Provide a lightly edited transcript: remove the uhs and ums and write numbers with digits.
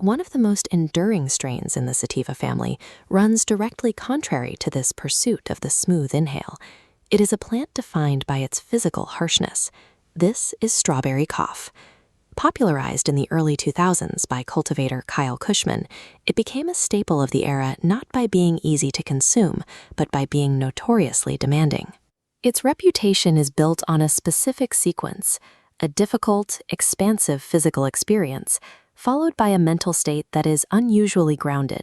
one of the most enduring strains in the sativa family, runs directly contrary to this pursuit of the smooth inhale. It is a plant defined by its physical harshness. This is strawberry cough. Popularized in the early 2000s by cultivator Kyle Kushman, it became a staple of the era not by being easy to consume, but by being notoriously demanding. Its reputation is built on a specific sequence, a difficult, expansive physical experience, followed by a mental state that is unusually grounded.